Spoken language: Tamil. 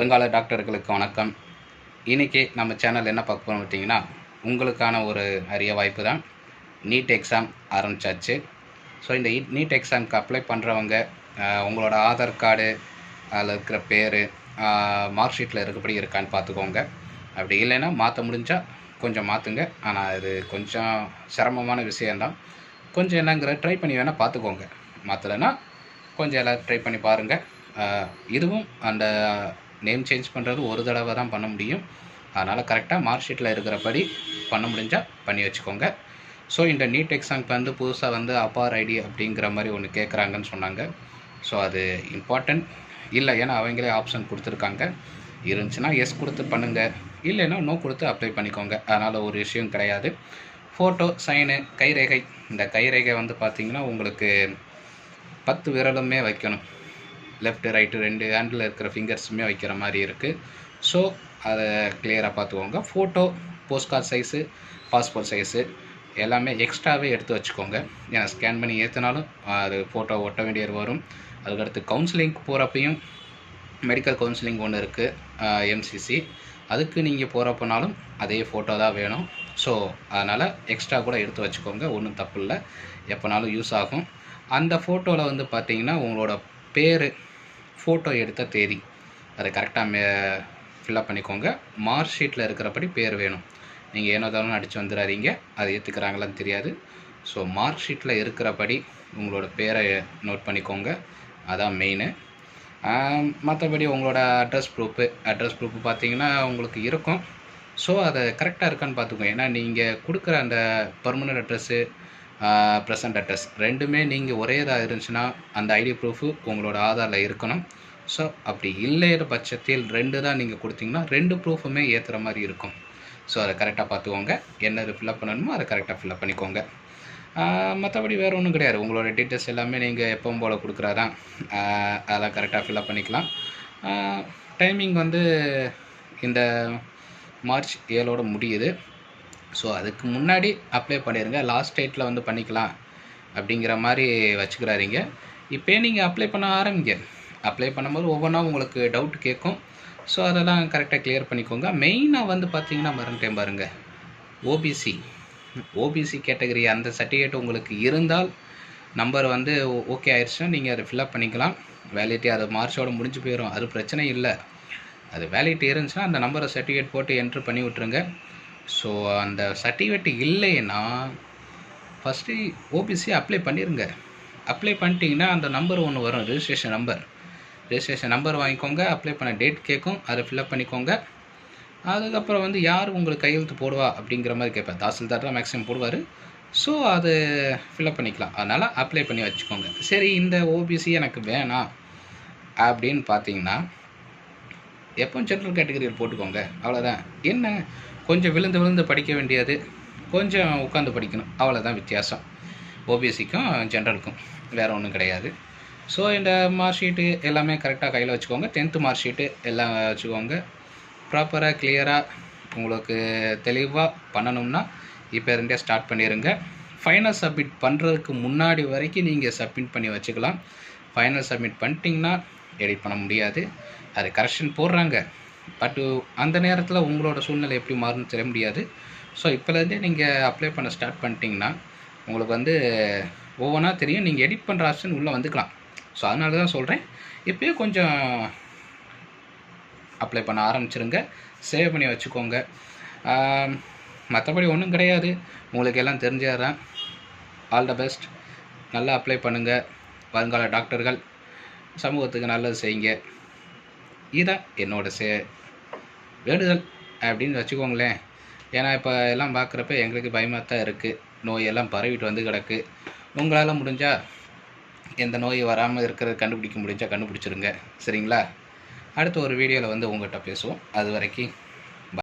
வருங்கால டாக்டர்களுக்கு வணக்கம். இன்றைக்கி நம்ம சேனல் என்ன பார்க்க போகிறோம் பார்த்தீங்கன்னா, உங்களுக்கான ஒரு அரிய வாய்ப்பு தான். நீட் எக்ஸாம் ஆரம்பித்தாச்சு. ஸோ இந்த நீட் எக்ஸாமுக்கு அப்ளை பண்ணுறவங்க உங்களோட ஆதார் கார்டு, அதில் இருக்கிற பேர், மார்க் ஷீட்டில் இருக்கப்படி இருக்கான்னு பார்த்துக்கோங்க. அப்படி இல்லைன்னா மாற்ற முடிஞ்சால் கொஞ்சம் மாற்றுங்க. ஆனால் இது கொஞ்சம் சிரமமான விஷயந்தான். கொஞ்சம் என்னங்கிற ட்ரை பண்ணி வேணால் பார்த்துக்கோங்க. மாற்றலைன்னா கொஞ்சம் எல்லாம் ட்ரை பண்ணி பாருங்கள். இதுவும் அந்த நேம் சேஞ்ச் பண்ணுறது ஒரு தடவை தான் பண்ண முடியும். அதனால் கரெக்டாக மார்க் ஷீட்டில் இருக்கிறபடி பண்ண முடிஞ்சால் பண்ணி வச்சுக்கோங்க. ஸோ இந்த நீட் எக்ஸாமுக்கு வந்து புதுசாக அப்பார் ஐடி அப்படிங்கிற மாதிரி ஒன்று கேட்குறாங்கன்னு சொன்னாங்க. ஸோ அது இம்பார்ட்டன்ட் இல்லை, ஏன்னா அவங்களே ஆப்ஷன் கொடுத்துருக்காங்க. இருந்துச்சுன்னா எஸ் கொடுத்து பண்ணுங்கள், இல்லைன்னா நோ கொடுத்து அப்ளை பண்ணிக்கோங்க. அதனால் ஒரு விஷயம் கிடையாது. ஃபோட்டோ, சைனு, கைரேகை. இந்த கைரேகை பார்த்திங்கன்னா உங்களுக்கு 10 விரலுமே வைக்கணும். லெஃப்ட்டு ரைட்டு 2 ஹேண்டில் இருக்கிற ஃபிங்கர்ஸுமே வைக்கிற மாதிரி இருக்குது. ஸோ அதை கிளியராக பார்த்துக்கோங்க. Photo, post card size, passport size எல்லாமே எக்ஸ்ட்ராவே எடுத்து வச்சுக்கோங்க. ஏன்னா ஸ்கேன் பண்ணி ஏற்றினாலும் அது ஃபோட்டோ ஒட்ட வேண்டியது வரும். அதுக்கடுத்து கவுன்சிலிங் போகிறப்பையும் மெடிக்கல் கவுன்சிலிங் ஒன்று இருக்குது, எம்சிசி. அதுக்கு நீங்கள் போகிறப்பனாலும் அதே ஃபோட்டோ தான் வேணும். ஸோ அதனால் எக்ஸ்ட்ரா கூட எடுத்து வச்சுக்கோங்க, ஒன்றும் தப்பு இல்லை, எப்போனாலும் யூஸ் ஆகும். அந்த ஃபோட்டோவில் பார்த்தீங்கன்னா உங்களோட பேர், ஃபோட்டோ எடுத்த தேதி அதை கரெக்டாக ஃபில்லப் பண்ணிக்கோங்க. மார்க் ஷீட்டில் இருக்கிறபடி பேர் வேணும். நீங்கள் ஏனோ தானோ அடித்து வந்துடாதீங்க, அதை ஏற்றுக்கிறாங்களான்னு தெரியாது. ஸோ மார்க் ஷீட்டில் இருக்கிறபடி உங்களோட பேரை நோட் பண்ணிக்கோங்க, அதான் மெயினு. மற்றபடி உங்களோட அட்ரஸ் ப்ரூஃபு பார்த்தீங்கன்னா உங்களுக்கு இருக்கும். ஸோ அதை கரெக்டாக இருக்கான்னு பார்த்துக்கோங்க. ஏன்னா நீங்கள் கொடுக்குற அந்த பர்மனெண்ட் அட்ரஸ்ஸு, ப்ரெசன்ட் அட்ரஸ் ரெண்டுமே நீங்கள் ஒரே இதாக இருந்துச்சுன்னா அந்த ஐடி ப்ரூஃபு உங்களோட ஆதாரில் இருக்கணும். ஸோ அப்படி இல்லைற பட்சத்தில் 2 தான் நீங்கள் கொடுத்தீங்கன்னா 2 ப்ரூஃபுமே ஏற்றுற மாதிரி இருக்கும். ஸோ அதை கரெக்டாக பார்த்துக்கோங்க. என்ன ஃபில்லப் பண்ணணுமோ அதை கரெக்டாக ஃபில்லப் பண்ணிக்கோங்க. மற்றபடி வேறு ஒன்றும் கிடையாது. உங்களோட டீட்டெயில்ஸ் எல்லாமே நீங்கள் எப்பவும் போல் கொடுக்குறாதான், அதெல்லாம் கரெக்டாக ஃபில்லப் பண்ணிக்கலாம். டைமிங் இந்த மார்ச் 7 முடியுது. ஸோ அதுக்கு முன்னாடி அப்ளை பண்ணிடுங்க. லாஸ்ட் டேட்டில் பண்ணிக்கலாம் அப்படிங்கிற மாதிரி வச்சுக்கிறாதீங்க. இப்போயே நீங்கள் அப்ளை பண்ண ஆரம்பிங்க. அப்ளை பண்ணும்போது ஒவ்வொன்றா உங்களுக்கு டவுட் கேட்கும். ஸோ அதெல்லாம் கரெக்டாக கிளியர் பண்ணிக்கோங்க. மெயினாக பார்த்தீங்கன்னா மறந்துட்டேன் பாருங்கள், ஓபிசி கேட்டகரி அந்த சர்டிஃபிகேட் உங்களுக்கு இருந்தால் நம்பர் ஓகே ஆயிடுச்சுன்னா நீங்கள் அதை ஃபில்லப் பண்ணிக்கலாம். வேலிடிட்டி அது மார்ச்சோட முடிஞ்சு போயிடும், அது பிரச்சனை இல்லை. அது வேலிடிட்டி இருந்துச்சுன்னா அந்த நம்பரை சர்டிஃபிகேட் போட்டு என்ட்ரு பண்ணி விட்ருங்க. ஸோ அந்த சர்டிஃபிகேட் இல்லைன்னா ஃபஸ்ட்டு ஓபிசி அப்ளை பண்ணிடுங்க. அப்ளை பண்ணிட்டீங்கன்னா அந்த நம்பர் ஒன்று வரும், ரிஜிஸ்ட்ரேஷன் நம்பர் வாங்கிக்கோங்க. அப்ளை பண்ண டேட் கேட்கும், அதை ஃபில்லப் பண்ணிக்கோங்க. அதுக்கப்புறம் யார் உங்களுக்கு கையெழுத்து போடுவா அப்படிங்கிற மாதிரி கேட்பேன். தாசில்தார் தான் மேக்ஸிமம் போடுவார். ஸோ அது ஃபில்லப் பண்ணிக்கலாம். அதனால் அப்ளை பண்ணி வச்சுக்கோங்க. சரி, இந்த ஓபிசி எனக்கு வேணாம் அப்படின்னு பார்த்தீங்கன்னா எப்பவும் ஜென்ரல் கேட்டகரியில் போட்டுக்கோங்க, அவ்வளோதான். என்ன கொஞ்சம் விழுந்து படிக்க வேண்டியது, கொஞ்சம் உட்காந்து படிக்கணும், அவ்வளோதான் வித்தியாசம் ஓபிசிக்கும் ஜென்ரலுக்கும், வேறு ஒன்றும் கிடையாது. ஸோ இந்த மார்க் ஷீட்டு எல்லாமே கரெக்டாக கையில் வச்சுக்கோங்க. 10th மார்க் ஷீட்டு எல்லாம் வச்சுக்கோங்க. ப்ராப்பராக கிளியராக உங்களுக்கு தெளிவாக பண்ணணும்னா இப்போ இருந்தே ஸ்டார்ட் பண்ணிடுங்க. ஃபைனல் சப்மிட் பண்ணுறதுக்கு முன்னாடி வரைக்கும் நீங்கள் சப்மிட் பண்ணி வச்சுக்கலாம். ஃபைனல் சப்மிட் பண்ணிட்டீங்கன்னா எடிட் பண்ண முடியாது. அது கரெக்ஷன் போடுறாங்க, பட்டு அந்த நேரத்தில் உங்களோட சூழ்நிலை எப்படி மாறும்னு தெரிய முடியாது. ஸோ இப்போலேருந்தே நீங்கள் அப்ளை பண்ண ஸ்டார்ட் பண்ணிட்டீங்கன்னா உங்களுக்கு ஒவ்வொன்றா தெரியும். நீங்கள் எடிட் பண்ணுற ஆப்ஷன் உள்ளே வந்துக்கலாம். ஸோ அதனால தான் சொல்கிறேன், இப்போயே கொஞ்சம் அப்ளை பண்ண ஆரம்பிச்சிருங்க, சேவ் பண்ணி வச்சுக்கோங்க. மற்றபடி ஒன்றும் கிடையாது, உங்களுக்கு எல்லாம் தெரிஞ்சதுதான். All the best. நல்லா அப்ளை பண்ணுங்கள். வருங்கால டாக்டர்கள், சமூகத்துக்கு நல்லது செய்யுங்க. இதுதான் என்னோட வேண்டுதல் அப்படின்னு வச்சுக்கோங்களேன். ஏன்னா இப்போ எல்லாம் பார்க்குறப்ப எங்களுக்கு பயமாக தான் இருக்குது. நோயெல்லாம் பரவிட்டு கிடக்கு. உங்களால் முடிஞ்சால் எந்த நோய் வராமல் இருக்கிறது கண்டுபிடிக்க முடிஞ்சால் கண்டுபிடிச்சிருங்க, சரிங்களா? அடுத்த ஒரு வீடியோவில் உங்கள்கிட்ட பேசுவோம். அது வரைக்கும்